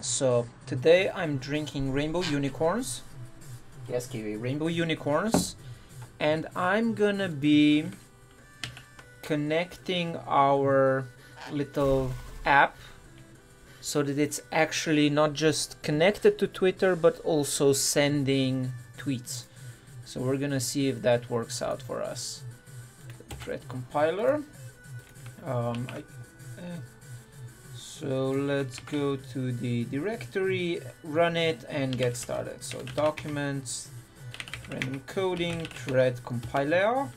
So today I'm drinking rainbow unicorns. Yes, Kiwi, rainbow unicorns. And I'm gonna be connecting our little app so that it's actually not just connected to Twitter but also sending tweets. So we're gonna see if that works out for us. Thread compiler. So let's go to the directory, run it, and get started. So documents, random coding, thread compiler,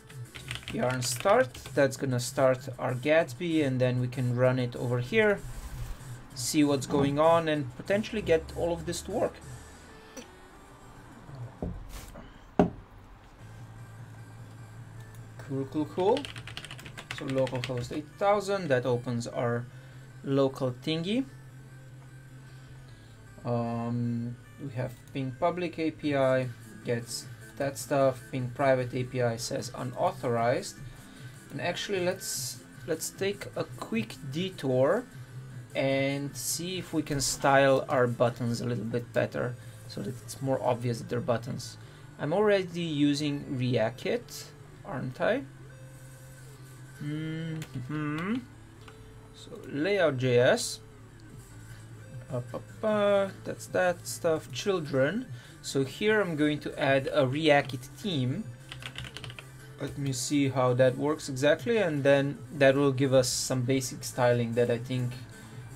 yarn start. That's gonna start our Gatsby, and then we can run it over here, see what's going on, and potentially get all of this to work. Cool. So localhost 8000, that opens our local thingy. We have ping public API, gets that stuff. Ping private API says unauthorized. And actually let's take a quick detour and see if we can style our buttons a little bit better so that it's more obvious that they're buttons. I'm already using React, aren't I? So layout.js, that's that stuff, children. So here I'm going to add a React theme. Let me see how that works exactly, and then that will give us some basic styling that I think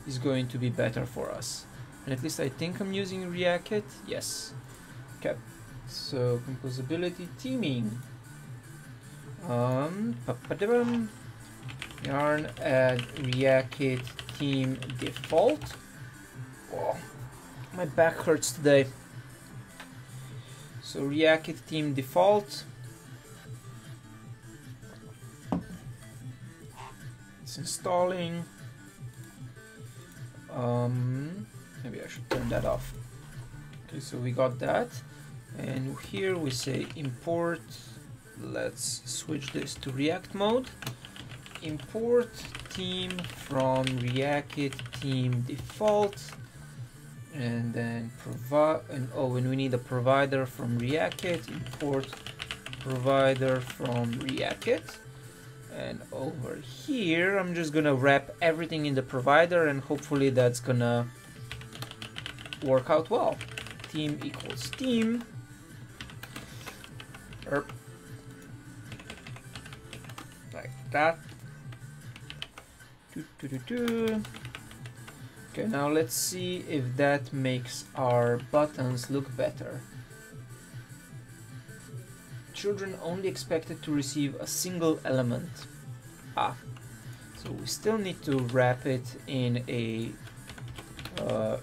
is going to be better for us. And at least I think I'm using React, yes. Okay, so composability theming. Yarn add React theme default. Oh, my back hurts today. So React theme default. It's installing. Maybe I should turn that off. Okay, so we got that, and here we say import. Let's switch this to React mode. Import theme from React theme default, and then provide. And we need a provider from React. Import provider from React. And over here, I'm just gonna wrap everything in the provider, and hopefully that's gonna work out well. Theme equals theme. Like that. Okay, now let's see if that makes our buttons look better. Children only expected to receive a single element. So we still need to wrap it in a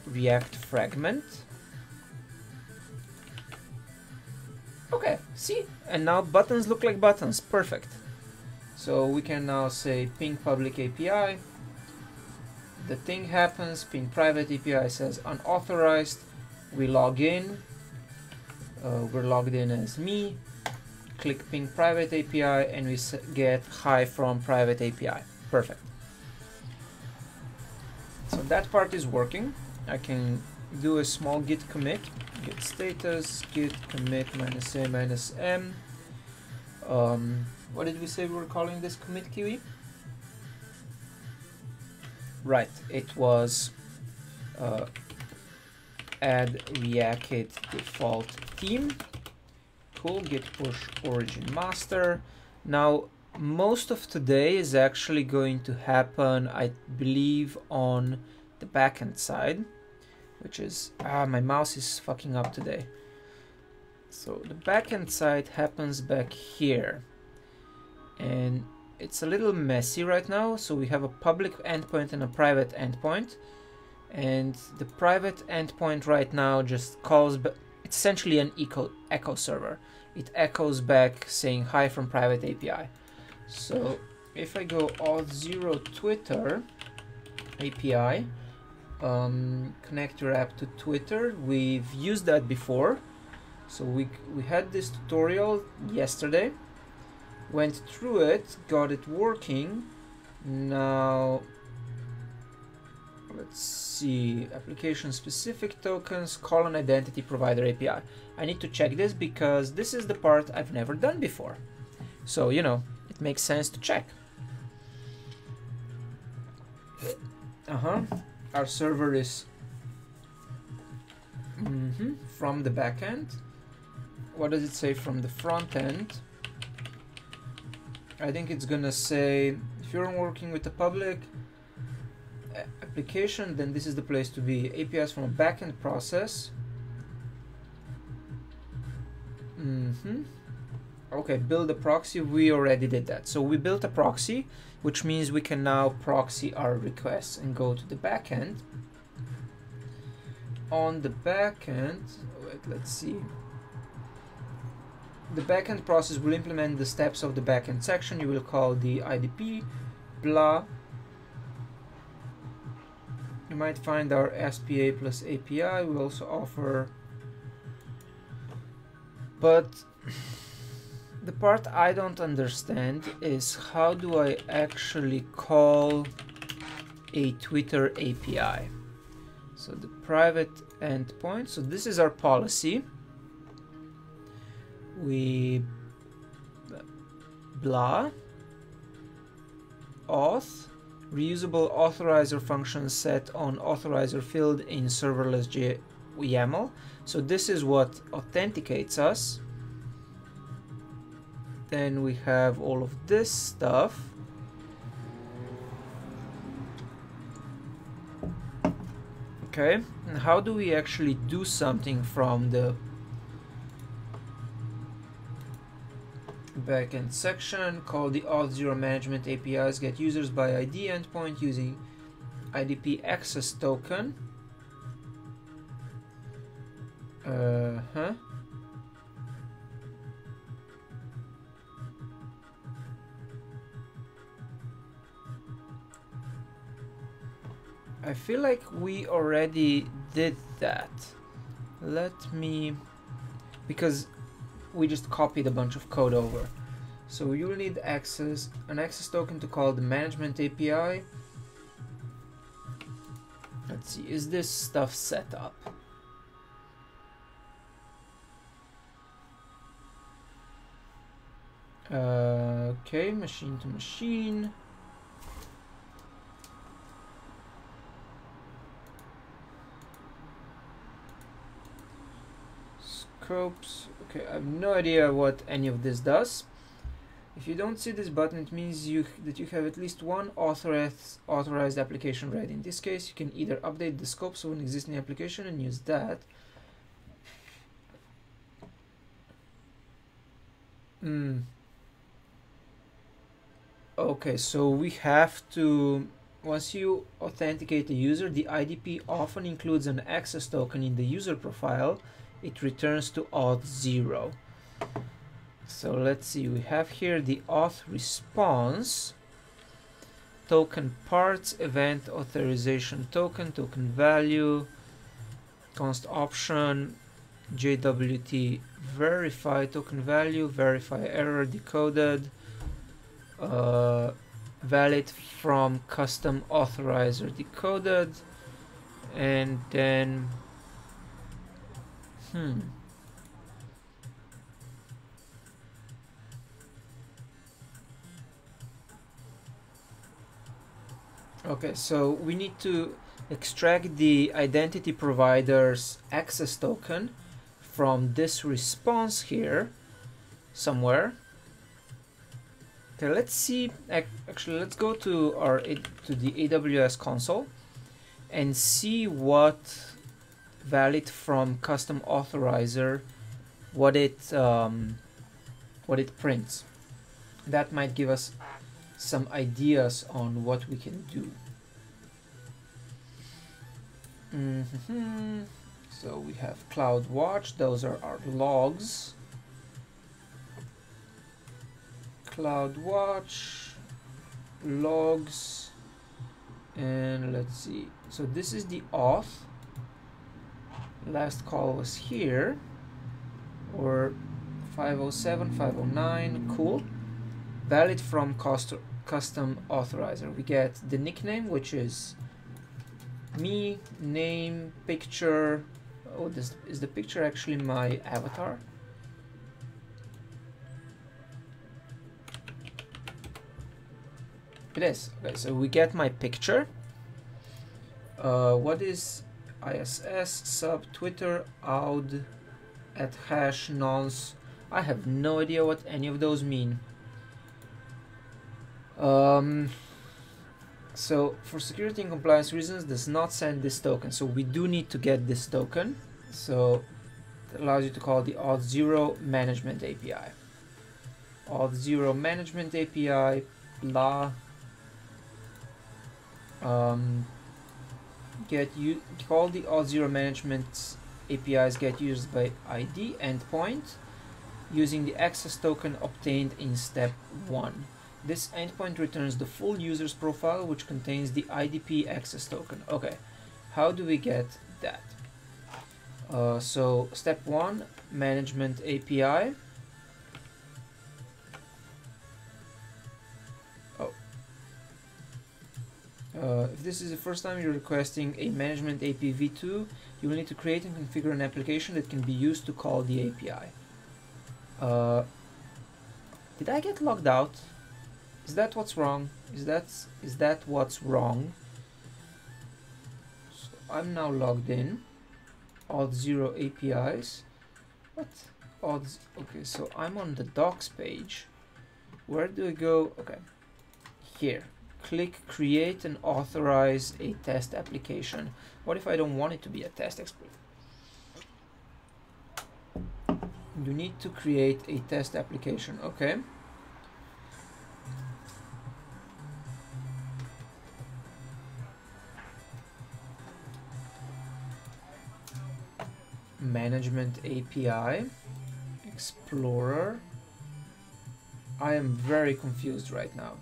React fragment. Okay, see? And now buttons look like buttons. Perfect. So we can now say ping public API. The thing happens, ping private API says unauthorized. We log in. We're logged in as me. Click ping private API, and we get hi from private API. Perfect. So that part is working. I can do a small git commit. Git status, git commit -a -m. What did we say we were calling this commit, Kiwi? Right, it was add React default theme. Cool, git push origin master. Now, most of today is actually going to happen, I believe, on the backend side, which is, my mouse is fucking up today. So the backend side happens back here, and it's a little messy right now. So we have a public endpoint and a private endpoint, and the private endpoint right now just calls, it's essentially an echo server. It echoes back saying hi from private API. So if I go Auth0 Twitter API, connect your app to Twitter, we've used that before. So we had this tutorial yesterday, went through it, got it working. Now let's see, application specific tokens, call an identity provider API. I need to check this because this is the part I've never done before. So, you know, it makes sense to check. Our server is from the backend. What does it say from the front end? I think it's gonna say if you're working with a public application, then this is the place to be. APIs from a backend process. Okay, build a proxy. We already did that. So we built a proxy, which means we can now proxy our requests and go to the backend. On the backend, wait, let's see. The backend process will implement the steps of the backend section. You will call the IDP, blah. You might find our SPA plus API. We also offer, but the part I don't understand is how do I actually call a Twitter API? So the private endpoint. So this is our policy. We blah auth reusable authorizer function set on authorizer field in serverless YAML. So this is what authenticates us. Then we have all of this stuff. Okay, and how do we actually do something from the backend section? Call the Auth0 management APIs, get users by ID endpoint using IDP access token. I feel like we already did that. Let me, because we just copied a bunch of code over. So you will need an access token to call the management API. Let's see, is this stuff set up? Okay, machine to machine. Scopes. Okay, I have no idea what any of this does. If you don't see this button, it means that you have at least one authorized application ready. In this case, you can either update the scopes of an existing application and use that. Okay, so we have to, once you authenticate the user, the IDP often includes an access token in the user profile. It returns to Auth0. So let's see, we have here the auth response, token parts, event authorization token, token value, const option, JWT verify token value, verify error decoded, valid from custom authorizer decoded, and then okay, so we need to extract the identity provider's access token from this response here somewhere. Okay, let's see. Actually, let's go to the AWS console and see what valid from custom authorizer, what it prints. That might give us some ideas on what we can do. So we have CloudWatch, those are our logs. CloudWatch, logs, and let's see. So this is the auth. Last call was here, or 507, 509, cool. Valid from custom authorizer. We get the nickname, which is me, name, picture. Oh, this is the picture actually my avatar? It is. Okay, so we get my picture. What is ISS, sub, Twitter, auth, @hash, nonce? I have no idea what any of those mean. So for security and compliance reasons, does not send this token. So we do need to get this token. So it allows you to call the Auth0 management API. Auth0 management API, blah. Call the Auth0 management APIs get used by ID endpoint using the access token obtained in step 1. This endpoint returns the full user's profile, which contains the IDP access token. Okay, how do we get that? So step 1, management API. If this is the first time you're requesting a management API v2, you will need to create and configure an application that can be used to call the API. Did I get logged out? Is that what's wrong? Is that what's wrong? So I'm now logged in. Auth0 APIs. What? Okay, so I'm on the docs page. Where do I go? Okay, here. Click create and authorize a test application. What if I don't want it to be a test exploit? You need to create a test application. Okay. Management API, Explorer. I am very confused right now.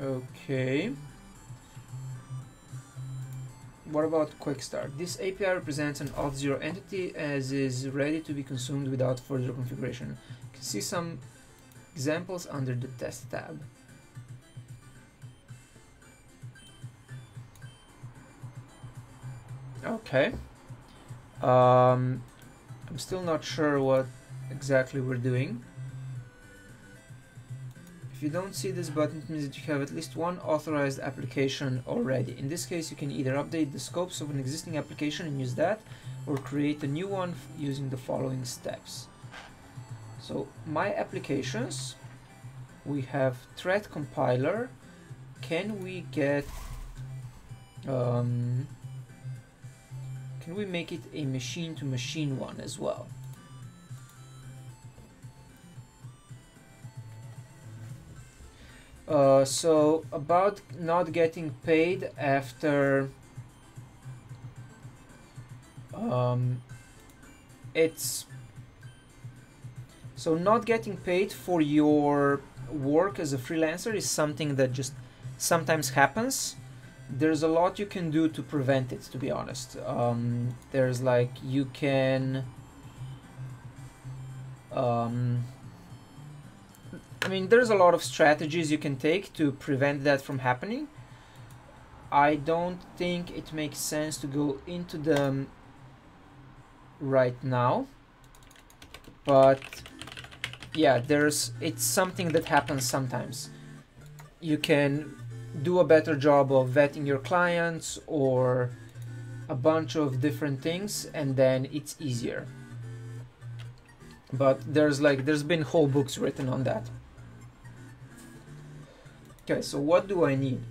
Okay. What about quick start? This API represents an Auth0 entity as is ready to be consumed without further configuration. You can see some examples under the test tab. Okay. I'm still not sure what exactly we're doing. If you don't see this button, it means that you have at least one authorized application already. In this case, you can either update the scopes of an existing application and use that, or create a new one using the following steps. So, my applications, we have thread compiler. Can we get... can we make it a machine-to-machine one as well? So about not getting paid after it's so not getting paid for your work as a freelancer is something that just sometimes happens. There's a lot you can do to prevent it, to be honest. There's like you can I mean, there's a lot of strategies you can take to prevent that from happening. I don't think it makes sense to go into them right now, but yeah, it's something that happens sometimes. You can do a better job of vetting your clients or a bunch of different things, and then it's easier. But there's been whole books written on that. Okay, so what do I need?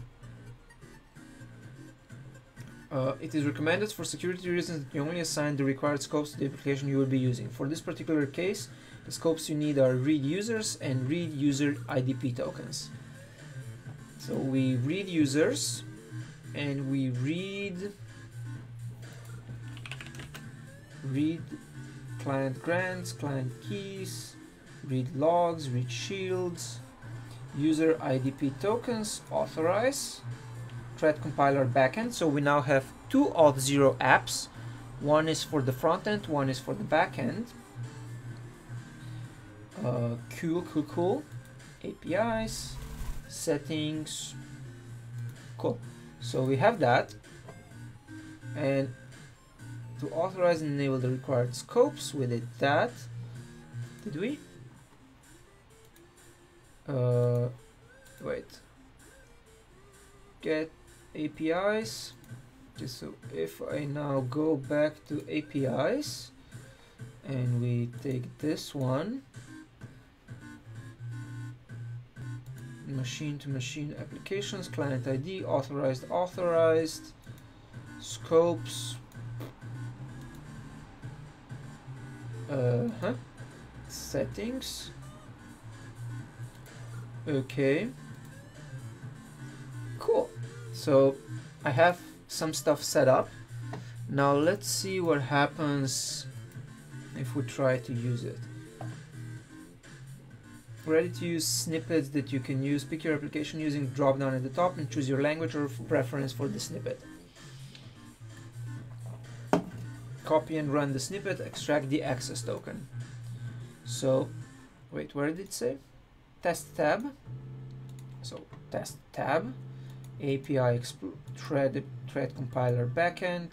It is recommended for security reasons that you only assign the required scopes to the application you will be using. For this particular case, the scopes you need are read users and read user IDP tokens. So we read users and we read client grants, client keys, read logs, read shields, user IDP tokens, authorize, thread compiler backend. So we now have two Auth0 apps. One is for the front end, one is for the back end. Cool. APIs, settings. Cool. So we have that. And to authorize and enable the required scopes, we did that. Did we? Wait. Get APIs. So if I now go back to APIs and we take this one, machine to machine applications, client ID, authorized, scopes, settings, okay, cool. So I have some stuff set up. Now let's see what happens if we try to use it. Ready to use snippets that you can use. Pick your application using drop down at the top and choose your language or preference for the snippet. Copy and run the snippet, extract the access token. So, wait, where did it say? Test tab. So, test tab. API thread compiler backend,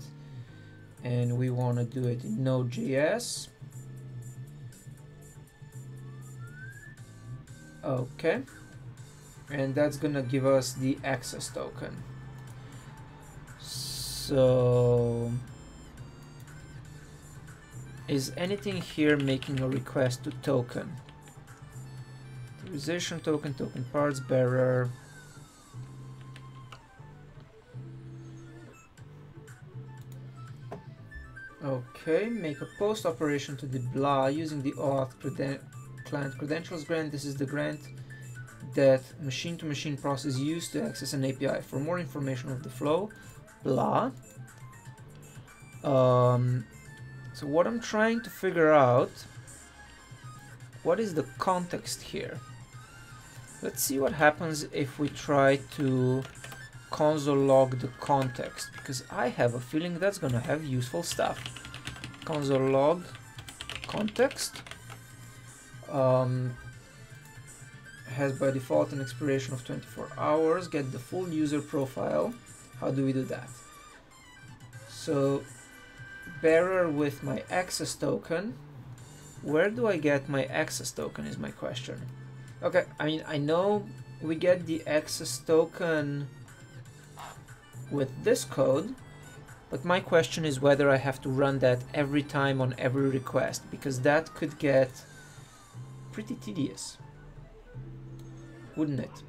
and we want to do it in Node.js. Okay, and that's gonna give us the access token. So is anything here making a request to token? Authorization token, token parts, bearer. Okay, make a post operation to the blah using the auth client credentials grant. This is the grant that machine-to-machine process used to access an API. For more information of the flow, blah. So what I'm trying to figure out, what is the context here? Let's see what happens if we try to console log the context, because I have a feeling that's gonna have useful stuff. Console log context has by default an expiration of 24 hours. Get the full user profile. How do we do that? So bearer with my access token. Where do I get my access token is my question. Okay, I mean, I know we get the access token with this code, but my question is whether I have to run that every time on every request, because that could get pretty tedious, wouldn't it?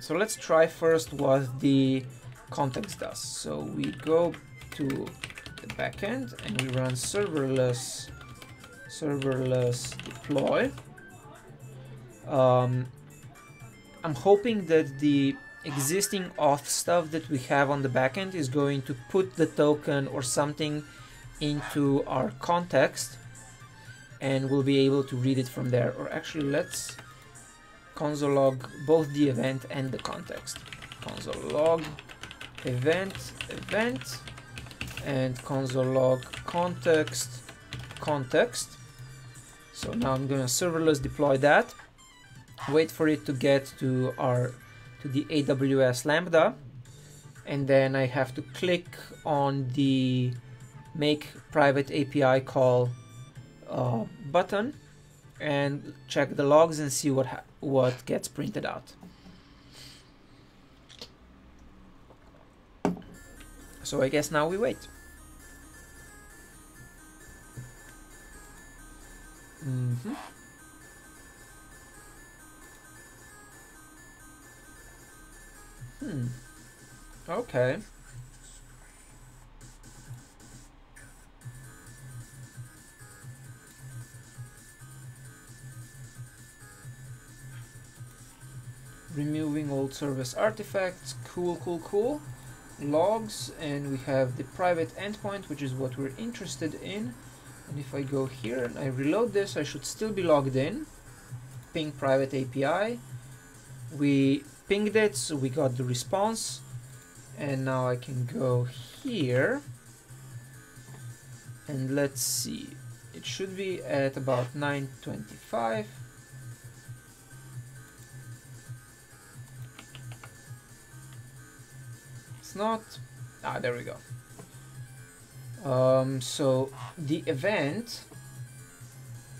So let's try first what the context does. So we go to the backend and we run serverless deploy. I'm hoping that the existing auth stuff that we have on the backend is going to put the token or something into our context, and we'll be able to read it from there. Or actually, let's console log both the event and the context. Console log event, and console log context. So now I'm going to serverless deploy that, wait for it to get to the AWS Lambda, and then I have to click on the make private API call button and check the logs and see what gets printed out. So I guess now we wait. Okay. Removing old service artifacts. Cool. Logs, and we have the private endpoint, which is what we're interested in. And if I go here and I reload this, I should still be logged in. Ping private API. We pinged it, so we got the response. And now I can go here, and let's see, it should be at about 9:25. It's not. Ah, there we go. So the event,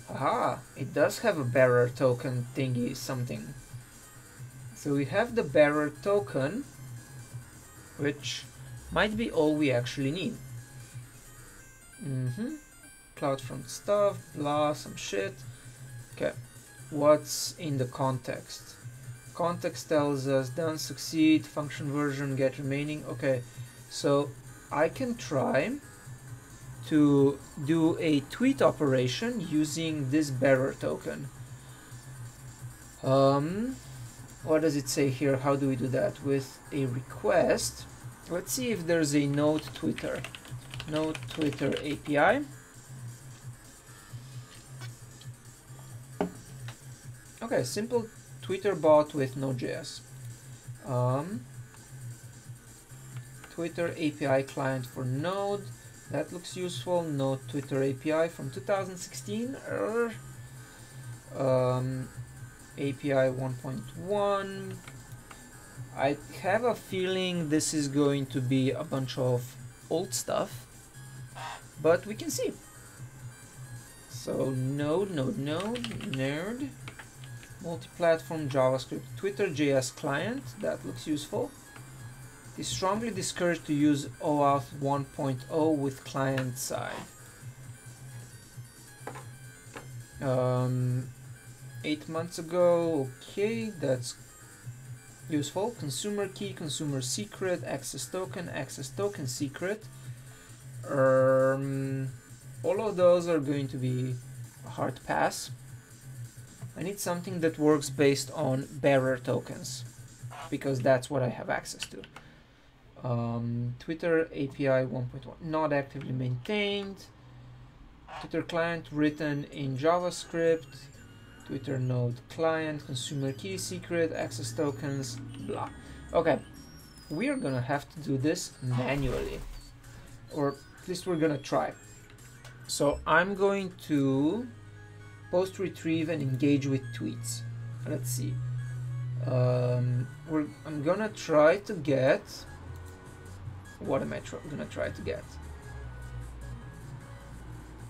aha, it does have a bearer token thingy something. So we have the bearer token, which might be all we actually need. CloudFront stuff, blah, some shit. Okay, what's in the context? Context tells us done, succeed, function version, get remaining. Okay, so I can try to do a tweet operation using this bearer token. What does it say here? How do we do that? With a request. Let's see if there's a node Twitter API. Okay, simple Twitter bot with Node.js. Twitter API client for Node. That looks useful. Node Twitter API from 2016. API 1.1. I have a feeling this is going to be a bunch of old stuff, but we can see. So node, multi-platform JavaScript, Twitter.js client, that looks useful. Is strongly discouraged to use OAuth 1.0 with client side. 8 months ago, okay, that's useful. Consumer key, consumer secret, access token secret. All of those are going to be a hard pass. I need something that works based on bearer tokens, because that's what I have access to. Twitter API 1.1, not actively maintained. Twitter client written in JavaScript. Twitter node client, consumer key secret, access tokens, blah. Okay, we're gonna have to do this manually, or at least we're gonna try. So I'm going to post retrieve and engage with tweets. Let's see. I'm gonna try to get. What am I gonna try to get?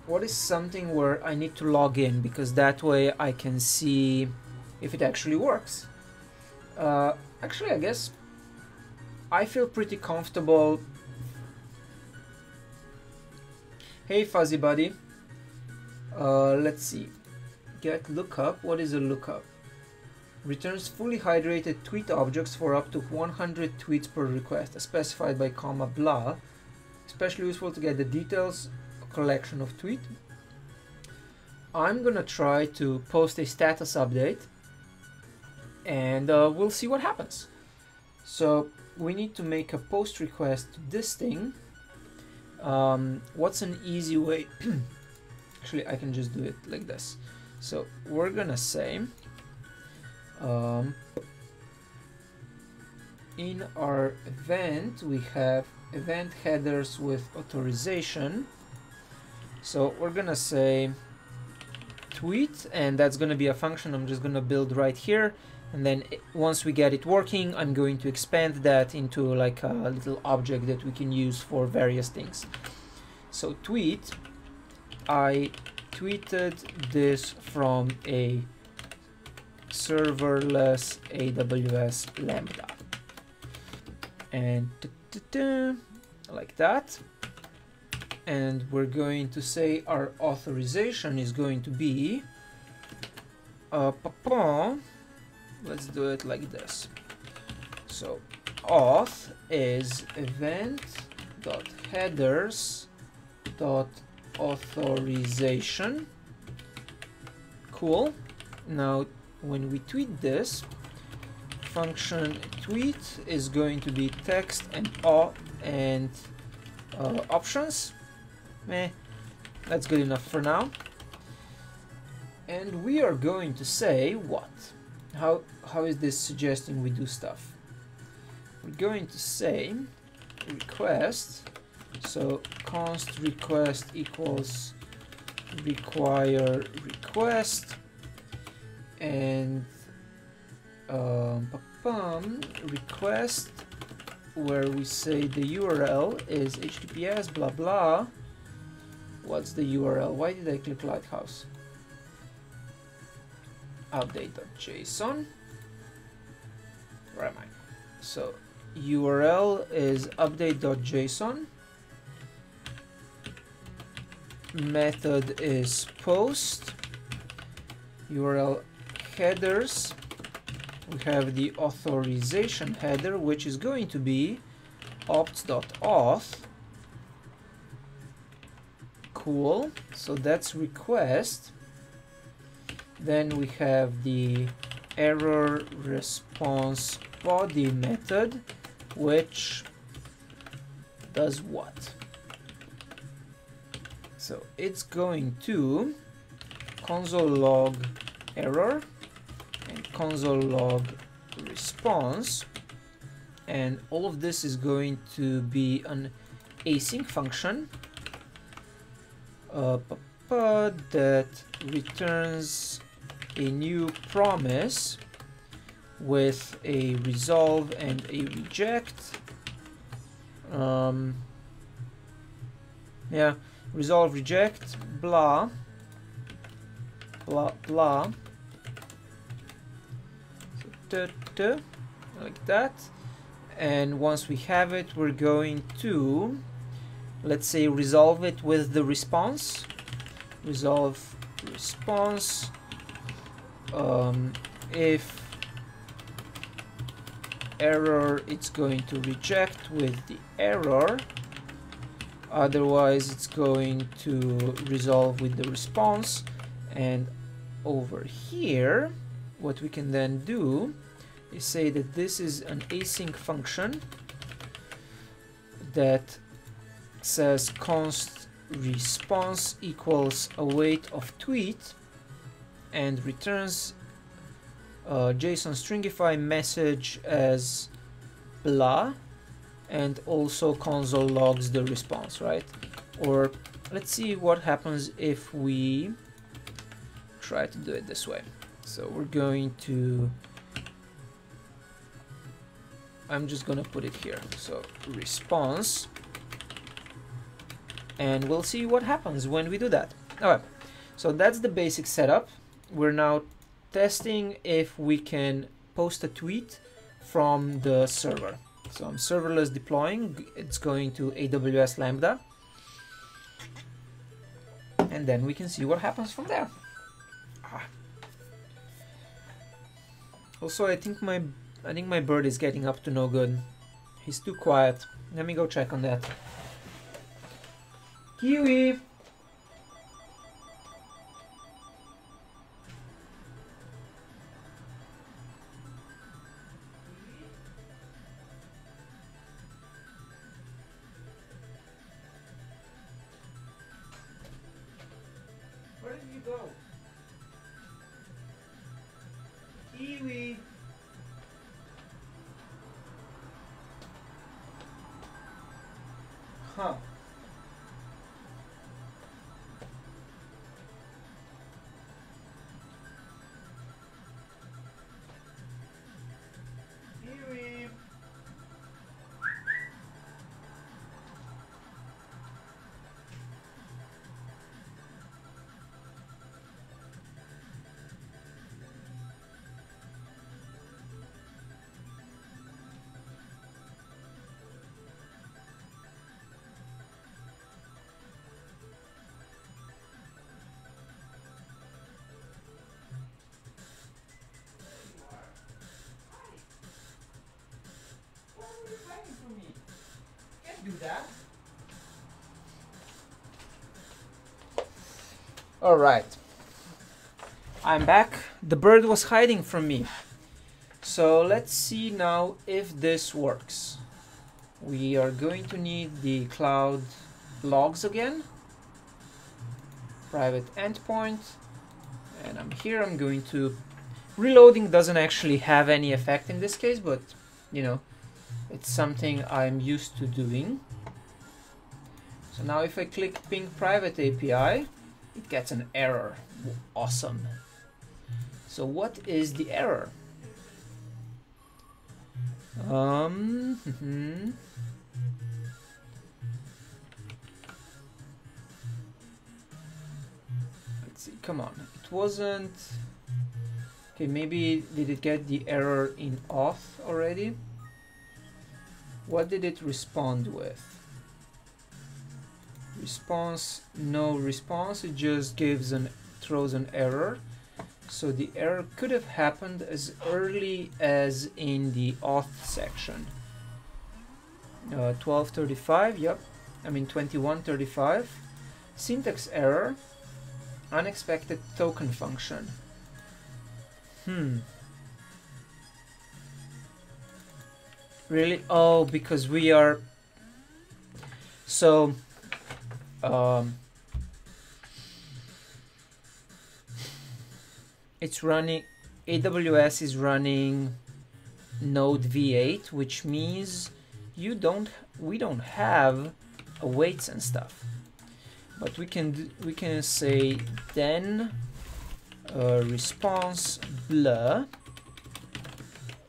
What is something where I need to log in, because that way I can see if it actually works. Actually, I guess I feel pretty comfortable. Hey fuzzy buddy, let's see, get lookup. What is a lookup? Returns fully hydrated tweet objects for up to 100 tweets per request, specified by comma blah, especially useful to get the details collection of tweet. I'm gonna try to post a status update, and we'll see what happens. So we need to make a post request to this thing. What's an easy way? Actually, I can just do it like this. So we're gonna say in our event we have event headers with authorization. So we're gonna say tweet, and that's gonna be a function I'm just gonna build right here, and then once we get it working, I'm going to expand that into like a little object that we can use for various things. So tweet, I tweeted this from a serverless AWS Lambda, and like that. And we're going to say our authorization is going to be let's do it like this. So auth is event.headers.authorization. Cool. Now when we tweet this, function tweet is going to be text and options. That's good enough for now. And we are going to say what? How is this suggesting we do stuff? we're going to say request, so const request equals require request, and request where we say the URL is https blah blah. What's the URL? Why did I click Lighthouse? Update.json. Where am I? So URL is update.json. Method is post. URL headers. We have the authorization header, which is going to be opt.auth. Cool. So that's request. Then we have the error response body method, which does what? So it's going to console log error and console log response, and all of this is going to be an async function that returns a new promise with a resolve and a reject. Yeah, resolve, reject, blah blah blah, so, like that. And once we have it, we're going to, let's say, resolve it with the response. Resolve response. If error, it's going to reject with the error. Otherwise, it's going to resolve with the response. And over here, what we can then do is say that this is an async function that says const response equals await of tweet, and returns JSON stringify message as blah, and also console logs the response, right? Or let's see what happens if we try to do it this way. So we're going to, I'm just gonna put it here, so response, and we'll see what happens when we do that. Alright, so that's the basic setup. We're now testing if we can post a tweet from the server. So I'm serverless deploying, it's going to AWS Lambda, and then we can see what happens from there. Also, I think my bird is getting up to no good. He's too quiet. Let me go check on that. Kiwi! Where did you go? Kiwi! Huh. Kiwi! Do that. All right, I'm back. The bird was hiding from me. So let's see now if this works. We are going to need the cloud logs again. Private endpoint. And I'm here, I'm going to, reloading doesn't actually have any effect in this case, but you know, It's something I'm used to doing. So now if I click ping private API, it gets an error. Awesome. So what is the error? Let's see, come on. It wasn't... Okay, maybe did it get the error in auth already? What did it respond with? Response, no response, it just throws an error. So the error could have happened as early as in the auth section. 1235, yep, I mean 2135. Syntax error, unexpected token function. Really? Oh, because we are... So... it's running... AWS is running Node V8, which means we don't have awaits and stuff. But we can say then response blah,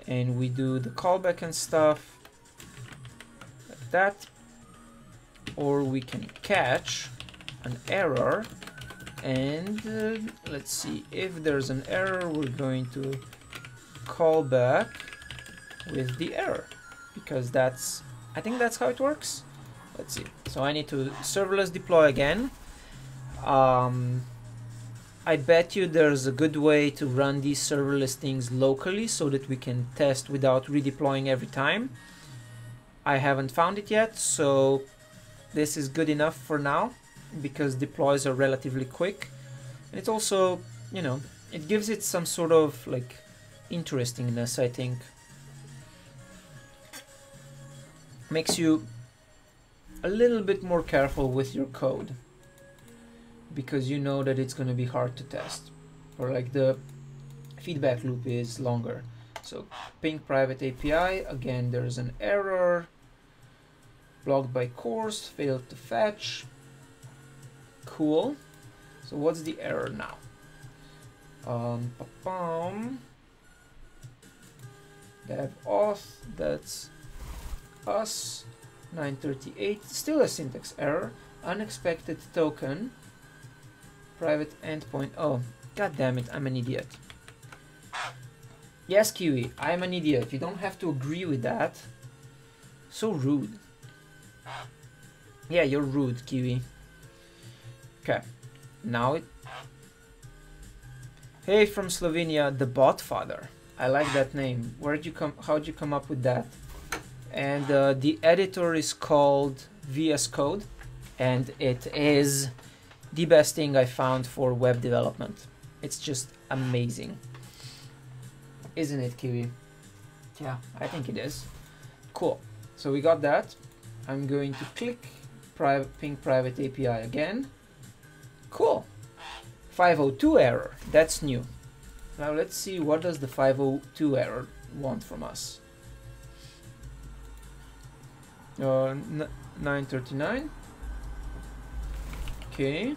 and we do the callback and stuff like that, or we can catch an error, and let's see, if there's an error we're going to call back with the error, because I think that's how it works. Let's see, so I need to serverless deploy again. I bet you there's a good way to run these serverless things locally so that we can test without redeploying every time. I haven't found it yet, so this is good enough for now because deploys are relatively quick. And it also, you know, it gives it some sort of like interestingness, I think. Makes you a little bit more careful with your code, because you know that it's going to be hard to test, or like the feedback loop is longer. So ping private API, again there's an error, blocked by course, failed to fetch. Cool. So what's the error now? Dev auth, that's us. 938, still a syntax error, unexpected token, private endpoint. Oh, god damn it, I'm an idiot. Yes, Kiwi, I'm an idiot. You don't have to agree with that. So rude. Yeah, you're rude, Kiwi. Okay, now it... Hey, from Slovenia, the Botfather. I like that name. Where'd you come? How'd you come up with that? And the editor is called VS Code, and it is the best thing I found for web development. It's just amazing. Isn't it, Kiwi? Yeah, I think it is. Cool. So we got that. I'm going to click ping private API again. Cool. 502 error. That's new. Now let's see, what does the 502 error want from us? 939. Okay.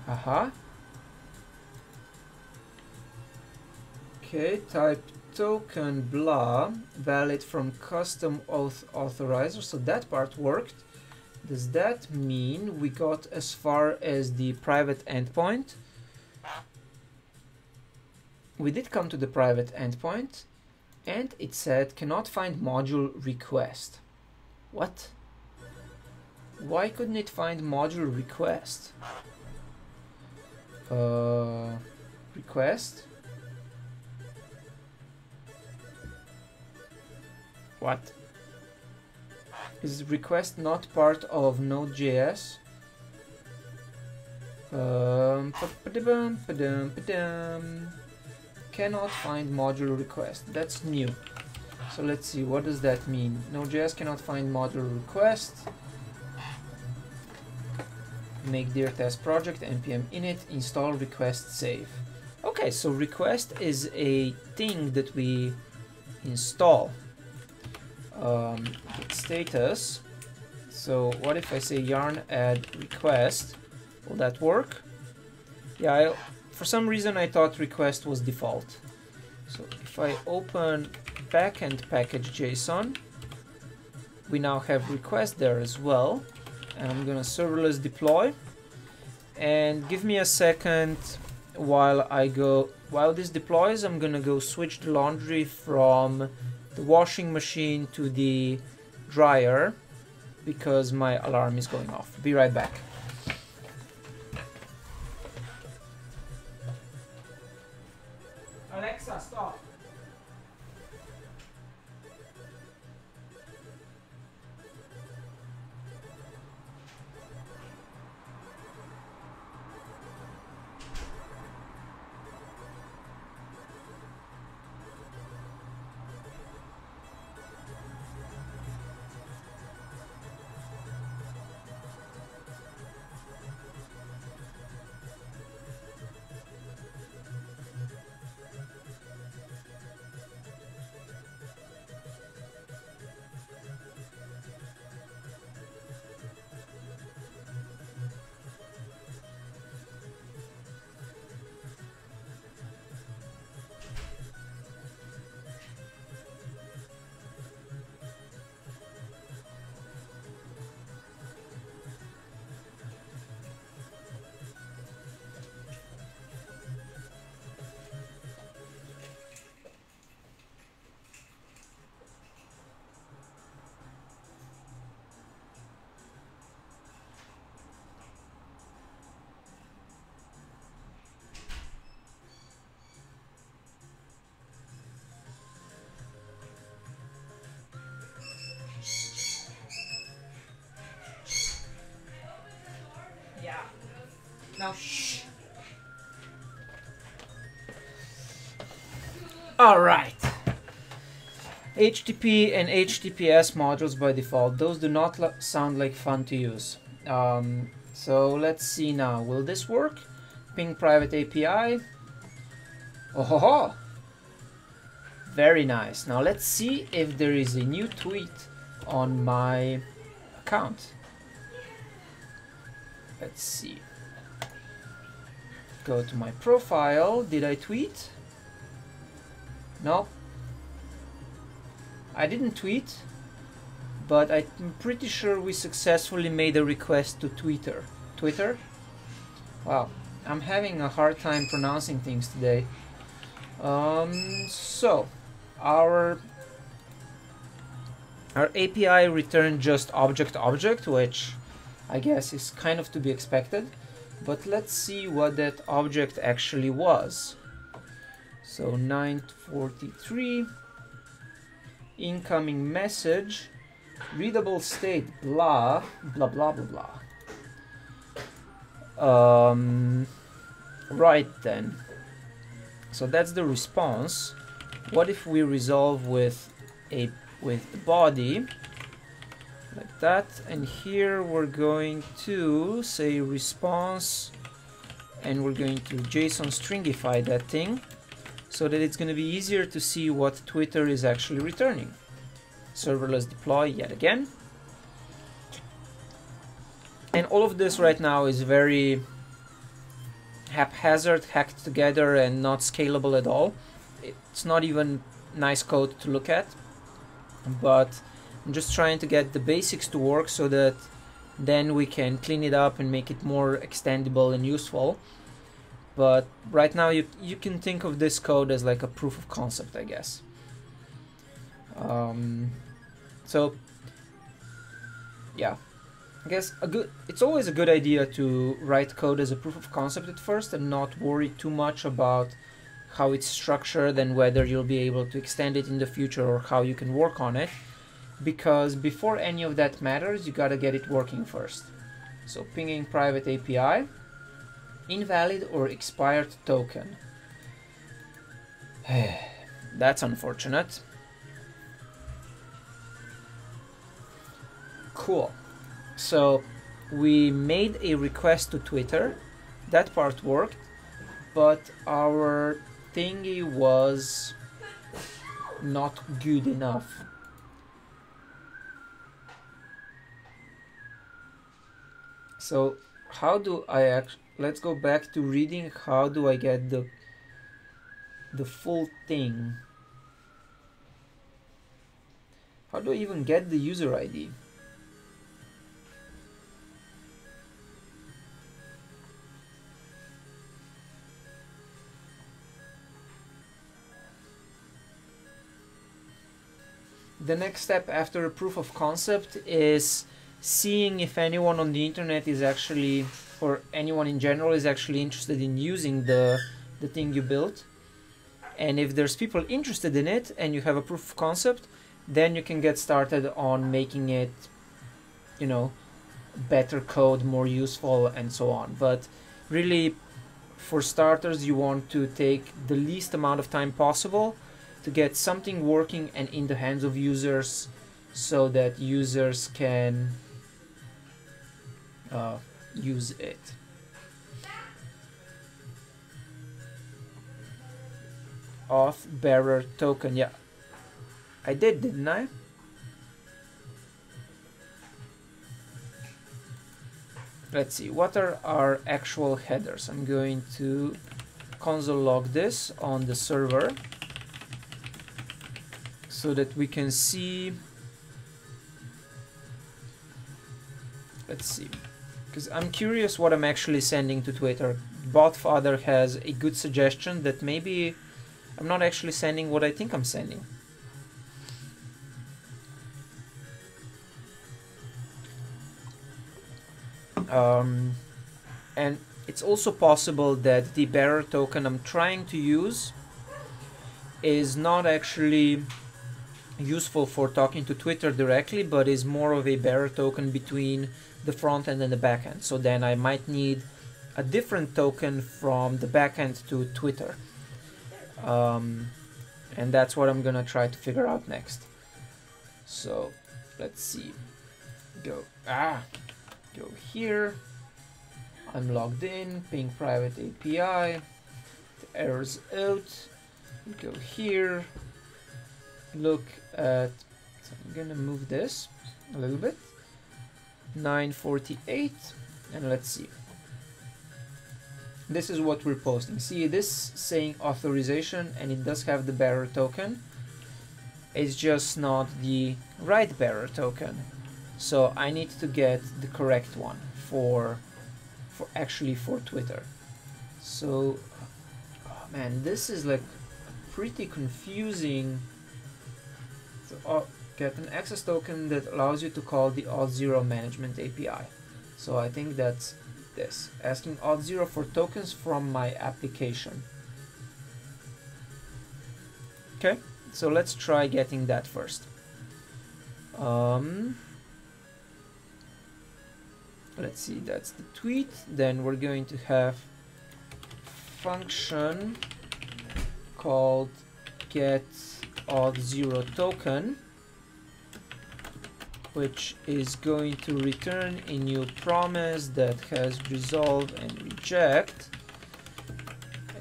Aha. Okay, type token blah, valid from custom auth authorizer. So that part worked. Does that mean we got as far as the private endpoint? We did come to the private endpoint, and it said cannot find module request. What? Why couldn't it find module request? Request? What? Is request not part of Node.js? Cannot find module request. That's new. So let's see, what does that mean? Node.js cannot find module request. Make dir test project, npm init, install request save. Okay, so request is a thing that we install git status. So what if I say yarn add request? Will that work? Yeah, for some reason I thought request was default. So if I open backend package JSON, we now have request there as well. And I'm gonna serverless deploy. And give me a second while this deploys. I'm gonna go switch the laundry from the washing machine to the dryer because my alarm is going off. Be right back. Alexa, stop. Now, shh. All right. HTTP and HTTPS modules by default. Those do not sound like fun to use. So let's see now. Will this work? Ping private API. Oh ho ho. Very nice. Now let's see if there is a new tweet on my account. Let's see. Go to my profile. Did I tweet? No. I didn't tweet, but I'm pretty sure we successfully made a request to Twitter. Twitter? Wow, I'm having a hard time pronouncing things today. So our API returned just object, which I guess is kind of to be expected. But let's see what that object actually was. So 943, incoming message, readable state, blah, blah, blah, blah, blah. Right then. So that's the response. What if we resolve with the body? Like that, and here we're going to say response, and we're going to JSON stringify that thing so that it's going to be easier to see what Twitter is actually returning. Serverless deploy yet again. And all of this right now is very haphazard, hacked together, and not scalable at all. It's not even nice code to look at, but I'm just trying to get the basics to work so that then we can clean it up and make it more extendable and useful. But right now you can think of this code as like a proof of concept, I guess. So yeah, I guess it's always a good idea to write code as a proof of concept at first and not worry too much about how it's structured and whether you'll be able to extend it in the future or how you can work on it. Because before any of that matters, you gotta get it working first. So pinging private API, invalid or expired token. That's unfortunate. Cool. So we made a request to Twitter. That part worked, but our thingy was not good enough. So how do I let's go back to reading. How do I get the full thing? How do I even get the user ID? The next step after a proof of concept is seeing if anyone on the internet is actually, or anyone in general is actually interested in using the thing you built. And if there's people interested in it and you have a proof of concept, then you can get started on making it, you know, better code, more useful, and so on. But really, for starters, you want to take the least amount of time possible to get something working and in the hands of users, so that users can use it. Auth bearer token, yeah, I did, didn't I? Let's see, what are our actual headers? I'm going to console log this on the server so that we can see. Let's see, because I'm curious what I'm actually sending to Twitter. Botfather has a good suggestion that maybe I'm not actually sending what I think I'm sending. And it's also possible that the bearer token I'm trying to use is not actually useful for talking to Twitter directly, but is more of a bearer token between the front end and the back end. So then I might need a different token from the back end to Twitter. And that's what I'm gonna try to figure out next. So let's see. Go here. I'm logged in, ping private API, the error's out. We go here, look at, so I'm gonna move this a little bit, 948, and let's see. This is what we're posting. See, this saying authorization, and it does have the bearer token. It's just not the right bearer token. So I need to get the correct one for Twitter. So, oh man, this is like pretty confusing. So get an access token that allows you to call the Auth0 management API. So I think that's this, asking Auth0 for tokens from my application. Okay, so let's try getting that first. Let's see, that's the tweet. Then we're going to have function called get Auth0 token, which is going to return a new promise that has resolve and reject.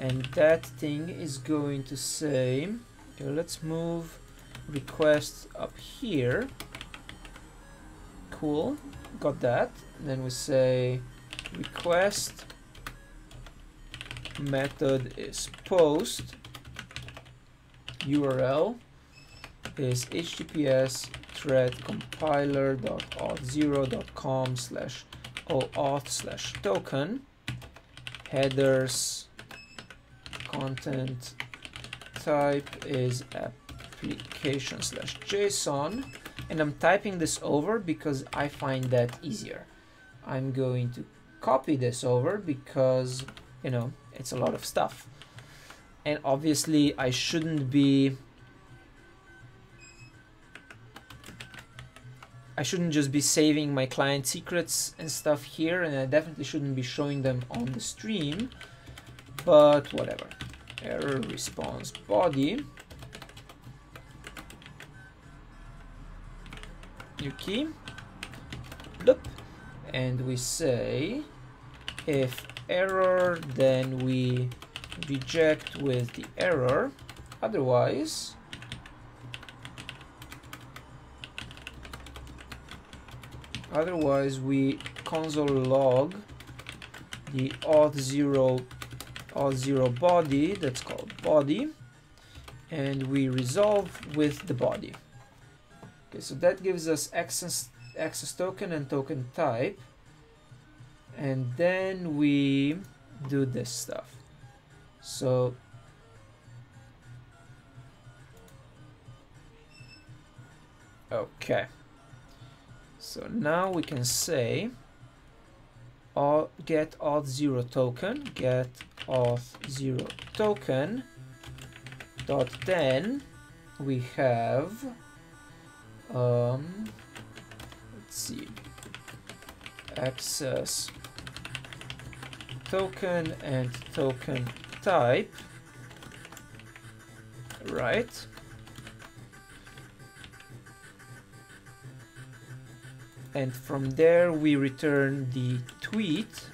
And that thing is going to say, okay, let's move request up here. Cool, got that. Then we say request method is post, URL is https thread compiler.auth0.com/oauth/token, headers content type is application/JSON, and I'm typing this over because I find that easier. I'm going to copy this over because, you know, it's a lot of stuff. And obviously I shouldn't just be saving my client secrets and stuff here, and I definitely shouldn't be showing them on the stream, but whatever. Error response body, new key, bloop, and we say if error, then we reject with the error, otherwise Otherwise, we console log the auth0 body, that's called body, and we resolve with the body. Okay, so that gives us access token and token type, and then we do this stuff. So okay, so now we can say get auth0 token, get auth0 token dot then we have let's see, access token and token type, right? And from there we return the tweet.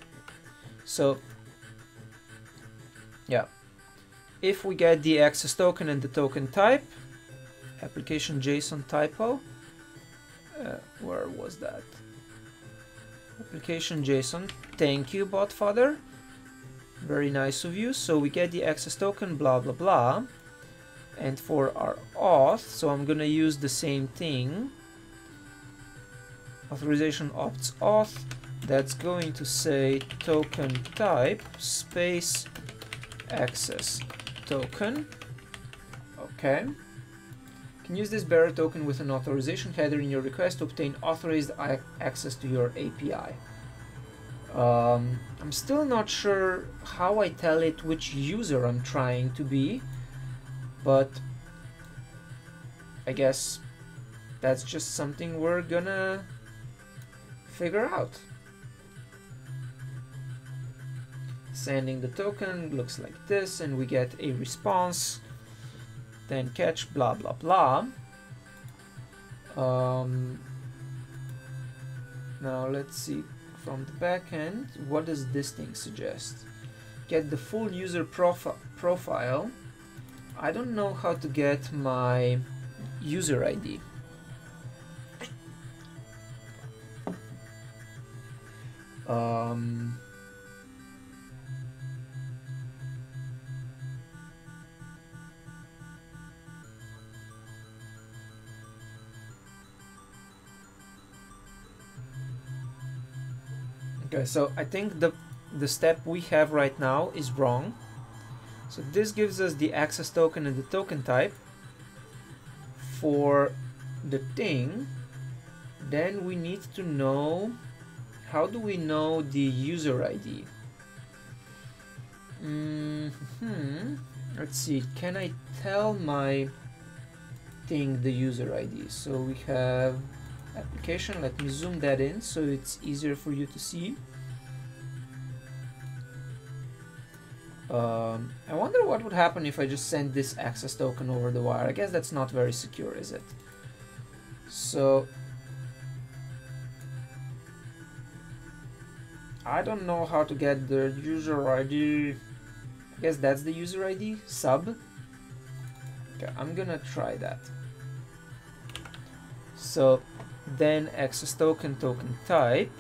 So yeah, if we get the access token and the token type, application JSON typo, where was that? Application JSON, thank you botfather, very nice of you. So we get the access token, blah blah blah, and for our auth, so I'm gonna use the same thing, authorization opts auth, that's going to say token type space access token. Okay, can use this bearer token with an authorization header in your request to obtain authorized access to your API. I'm still not sure how I tell it which user I'm trying to be, but I guess that's just something we're gonna figure out. Sending the token looks like this, and we get a response, then catch blah blah blah. Now let's see from the back end, what does this thing suggest? Get the full user profile. I don't know how to get my user ID. Okay, so I think the step we have right now is wrong. So this gives us the access token and the token type for the thing. Then we need to know, how do we know the user ID? Let's see, can I tell my thing the user ID? So we have application, let me zoom that in so it's easier for you to see. I wonder what would happen if I just send this access token over the wire. I guess that's not very secure, is it? So I don't know how to get the user ID. I guess that's the user ID, sub. Okay, I'm gonna try that. So then access token, token type,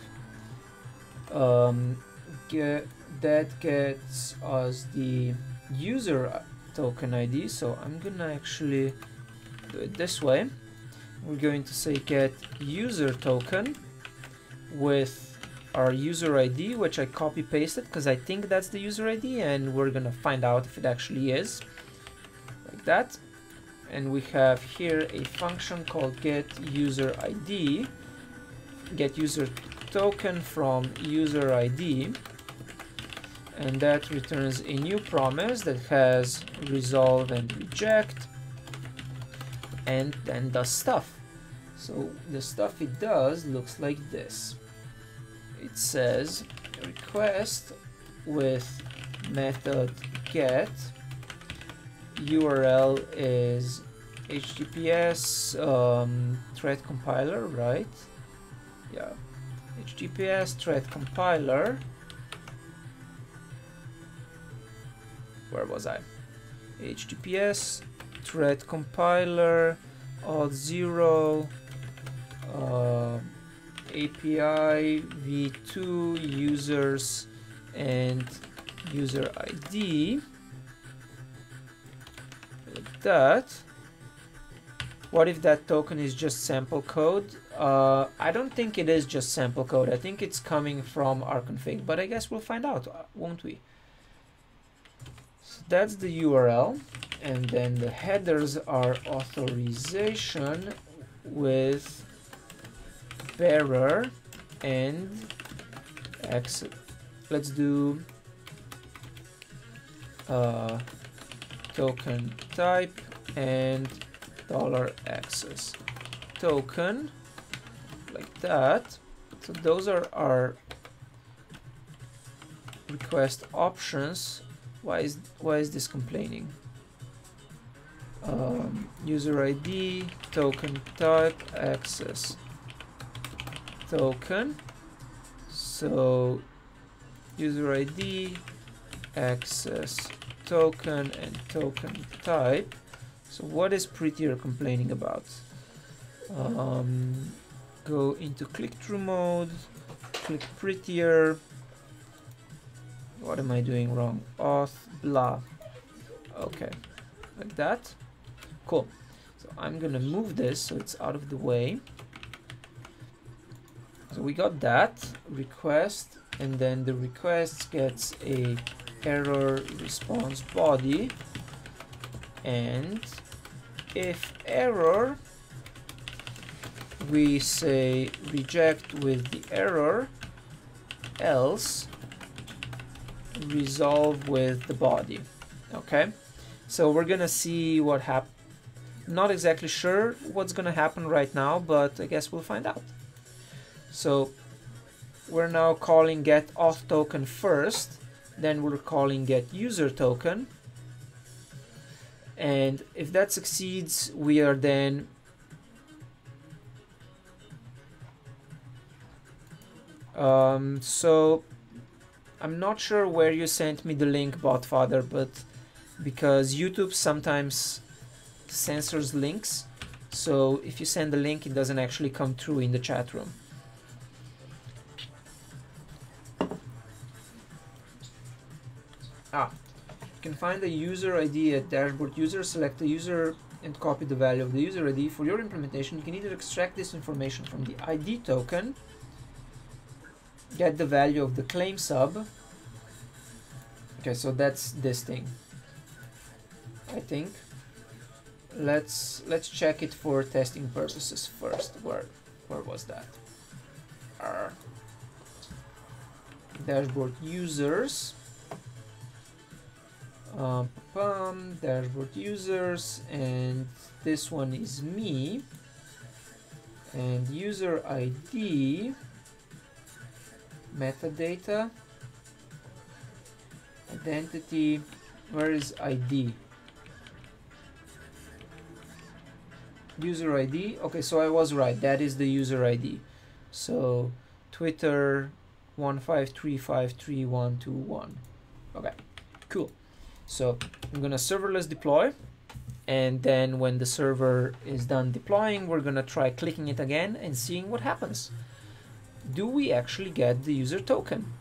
that gets us the user token ID. So I'm gonna actually do it this way. We're going to say get user token with our user ID, which I copy pasted because I think that's the user ID, and we're gonna find out if it actually is, like that. And we have here a function called get user ID, get user token from user ID, and that returns a new promise that has resolve and reject, and then does stuff. So the stuff it does looks like this. It says request with method get, URL is HTTPS thread compiler, right? Yeah, HTTPS thread compiler. Where was I? HTTPS thread compiler auth0 API v2 users and user ID, like that. What if that token is just sample code? I don't think it is just sample code. I think it's coming from our config, but I guess we'll find out, won't we? So that's the URL, and then the headers are authorization with bearer and X. Let's do token type and $access token, like that. So those are our request options. Why is this complaining? User ID, token type, access token. So user ID, access token, and token type. So what is Prettier complaining about? Go into click-through mode, click Prettier. What am I doing wrong? Auth blah. Okay, like that. Cool. So I'm gonna move this so it's out of the way. So we got that request, and then the request gets a error response body, and if error, we say reject with the error, else resolve with the body. Okay, so we're gonna see what happens. Not exactly sure what's gonna happen right now, but I guess we'll find out. So we're now calling get auth token first, then we're calling get user token, and if that succeeds, we are then so I'm not sure where you sent me the link, Botfather, but because YouTube sometimes censors links, so if you send the link, it doesn't actually come through in the chat room. You can find the user ID at dashboard user, select the user and copy the value of the user ID. For your implementation, you can either extract this information from the ID token, get the value of the claim sub. Okay, so that's this thing, I think. Let's check it for testing purposes first. Where was that? Dashboard users. Dashboard users, and this one is me, and user ID, metadata, identity. Where is ID? User ID. Okay, so I was right, that is the user ID. So Twitter 153532121. Okay, cool. So I'm gonna serverless deploy, and then when the server is done deploying, we're gonna try clicking it again and seeing what happens. Do we actually get the user token?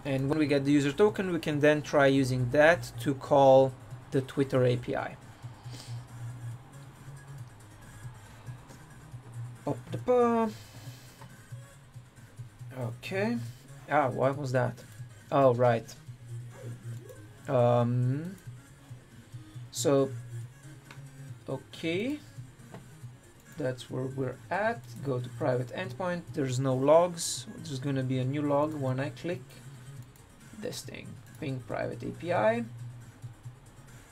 And when we get the user token, we can then try using that to call the Twitter API. Okay. Why was that? Oh, right. So, okay. That's where we're at. Go to private endpoint. There's no logs. There's going to be a new log when I click this thing. Ping private API.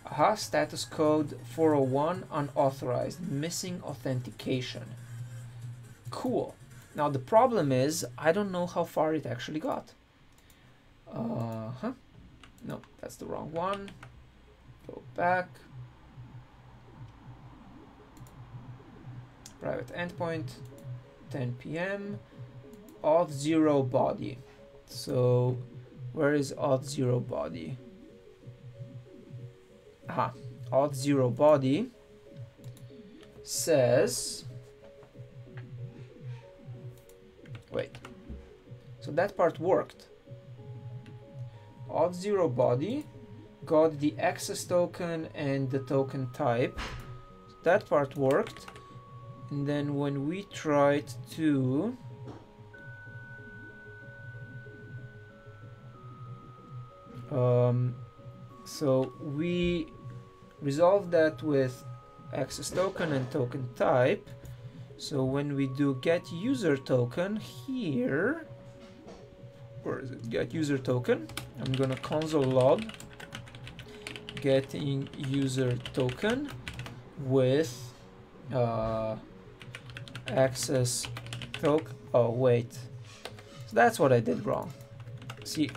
Aha, status code 401 unauthorized, missing authentication. Cool. Now the problem is I don't know how far it actually got. No, that's the wrong one. Go back. Private endpoint, 10 p.m. Auth0 body. So where is Auth0 body? Aha, auth0 body says, wait, so that part worked. Auth0 body got the access token and the token type. That part worked. And then when we tried to so we resolved that with access token and token type. So when we do get user token here, where is it? Get user token. I'm gonna console log getting user token with access token. Oh wait, so that's what I did wrong. See,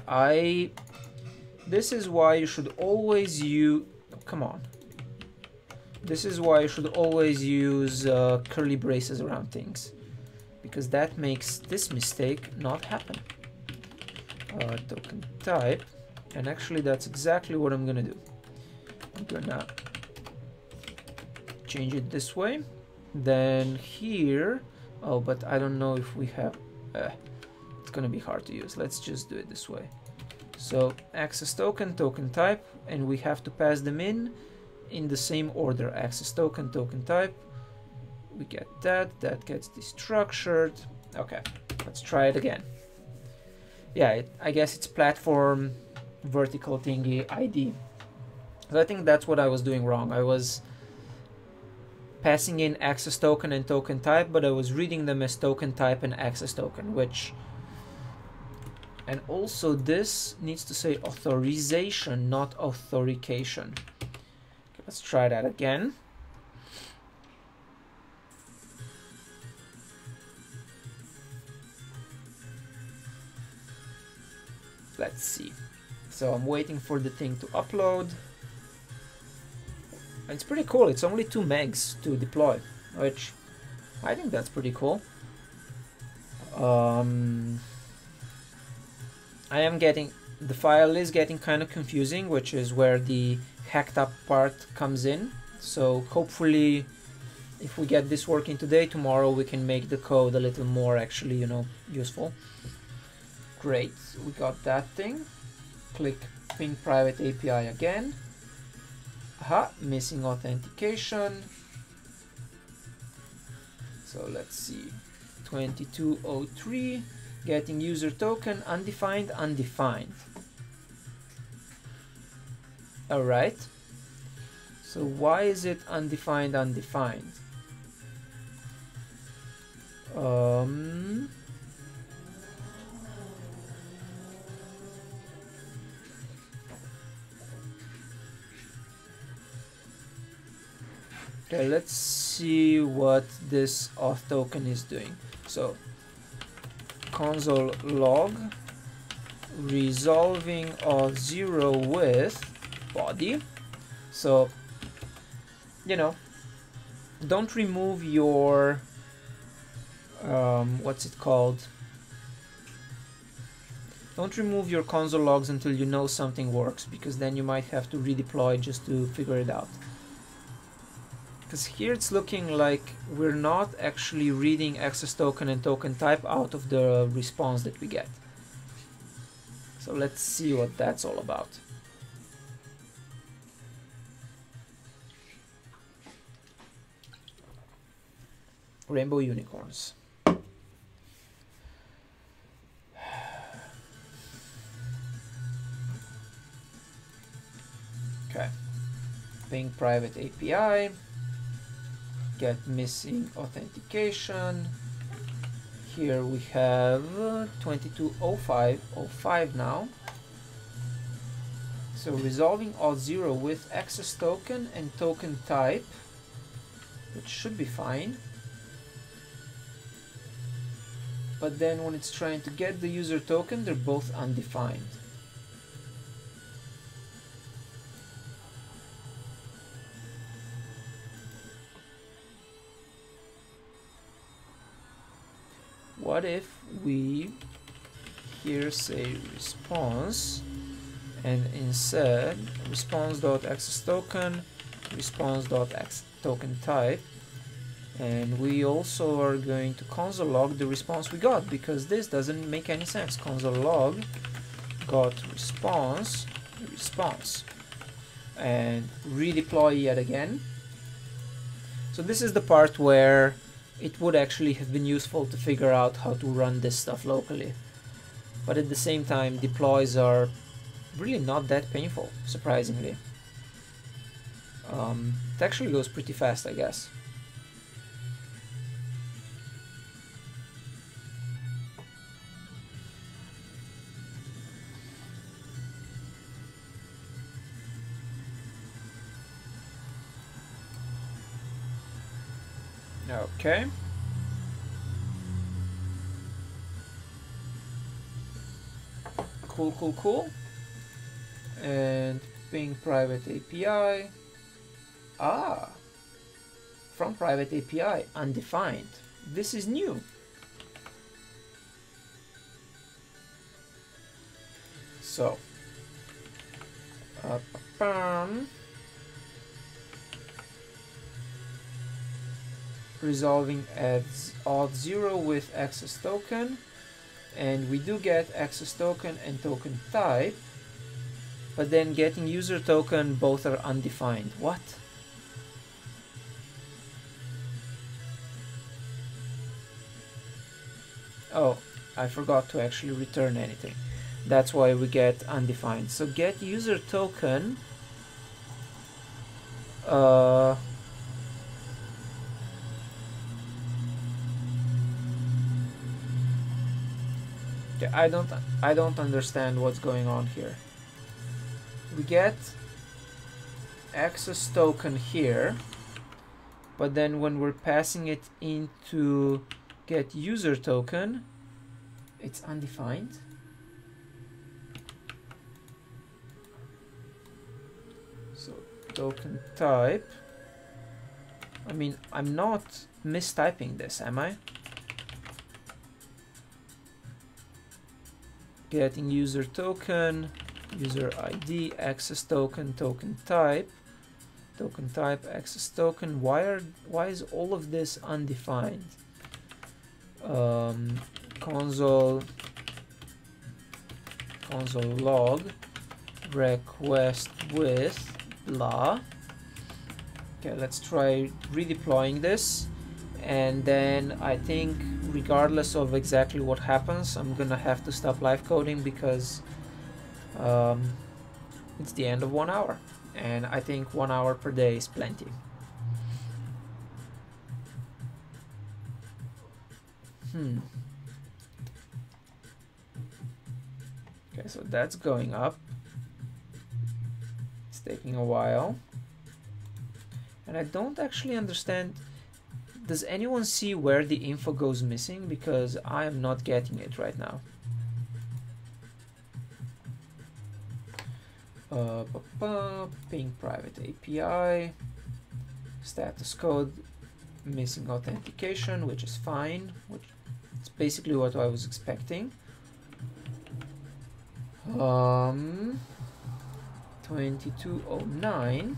this is why you should always use, come on. This is why you should always use curly braces around things, because that makes this mistake not happen. Token type, and actually that's exactly what I'm gonna do. I'm gonna change it this way. Then here, oh, but I don't know if we have, it's gonna be hard to use. Let's just do it this way. So access token, token type, and we have to pass them in the same order. Access token, token type. We get that gets destructured. Okay, let's try it again. Yeah, I guess it's platform vertical thingy ID. So I think that's what I was doing wrong. I was passing in access token and token type, but I was reading them as token type and access token, which, and also this needs to say authorization, not authentication. Okay, let's try that again. Let's see. So I'm waiting for the thing to upload. It's pretty cool. It's only 2 megs to deploy, which I think that's pretty cool. I am getting, the file is getting kind of confusing, which is where the hacked up part comes in. So hopefully if we get this working today, tomorrow we can make the code a little more actually, you know, useful. Great, we got that thing. Click ping private API again. Aha, missing authentication. So let's see, 2203, getting user token, undefined, undefined. All right, so why is it undefined, undefined? Okay, let's see what this auth token is doing. So console log resolving auth0 with body. So, you know, don't remove your what's it called? Don't remove your console logs until you know something works, because then you might have to redeploy just to figure it out. Because here it's looking like we're not actually reading access token and token type out of the response that we get. So let's see what that's all about. Rainbow unicorns. Okay. Ping private API. Get missing authentication. Here we have 2205 now. So resolving auth0 with access token and token type, which should be fine. But then when it's trying to get the user token, they're both undefined. What if we here say response and instead response.accessToken response.tokenType, and we also are going to console log the response we got, because this doesn't make any sense. Console log got response, and redeploy yet again. So this is the part where it would actually have been useful to figure out how to run this stuff locally. But at the same time, deploys are really not that painful, surprisingly. It actually goes pretty fast, I guess. Okay. Cool. And ping private API. Ah, from private API, undefined. This is new. So, resolving adds Auth0 with access token, and we do get access token and token type, but then getting user token, both are undefined. What? Oh, I forgot to actually return anything. That's why we get undefined. So get user token. I don't understand what's going on here. We get access token here, but then when we're passing it into get user token, it's undefined. So token type. I mean, I'm not mistyping this, am I? Getting user token, user ID, access token, token type, access token. Why is all of this undefined? Console log request with blah. Okay, let's try redeploying this, and then I think regardless of exactly what happens, I'm gonna have to stop live coding because it's the end of 1 hour, and I think 1 hour per day is plenty. Okay, so that's going up. It's taking a while, and I don't actually understand. Does anyone see where the info goes missing? Because I am not getting it right now. Ping private API, status code, missing authentication, which is fine, which is basically what I was expecting. 2209.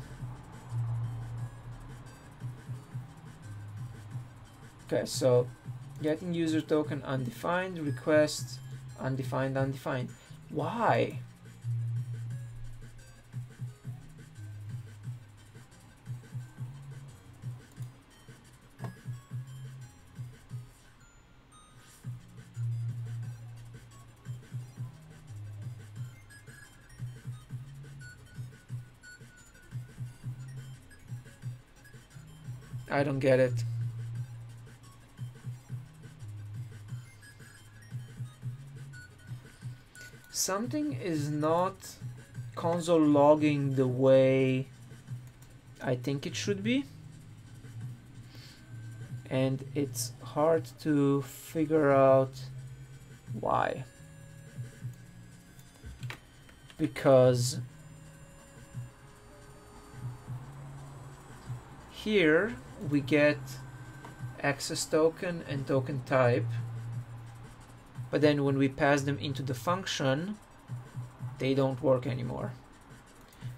Okay, so getting user token undefined, request undefined. Why? I don't get it. Something is not console logging the way I think it should be, and it's hard to figure out why. Because here we get access token and token type, but then when we pass them into the function, they don't work anymore.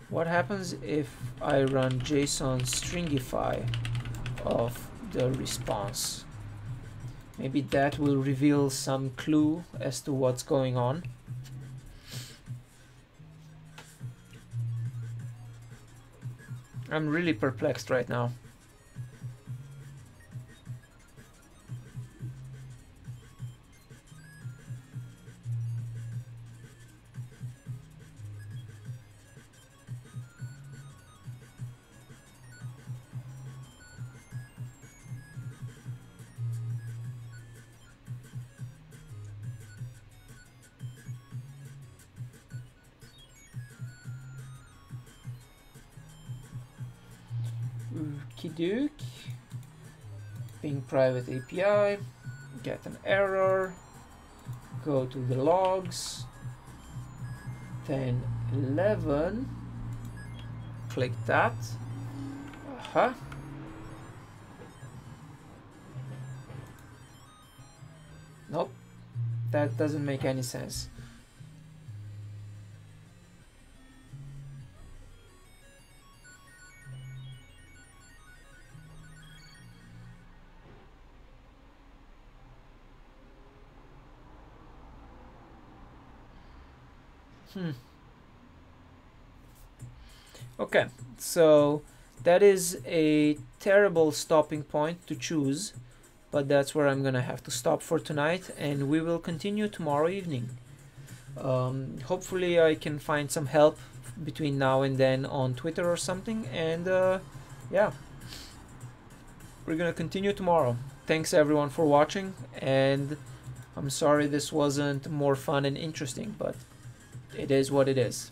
What happens if I run JSON stringify of the response? Maybe that will reveal some clue as to what's going on. I'm really perplexed right now. Okey-doke. Ping private API, get an error, go to the logs, 10.11, click that. Nope, that doesn't make any sense. Okay, so that is a terrible stopping point to choose, but that's where I'm gonna have to stop for tonight, and we will continue tomorrow evening. Hopefully I can find some help between now and then on Twitter or something, and yeah, we're gonna continue tomorrow. Thanks everyone for watching, and I'm sorry this wasn't more fun and interesting, but it is what it is.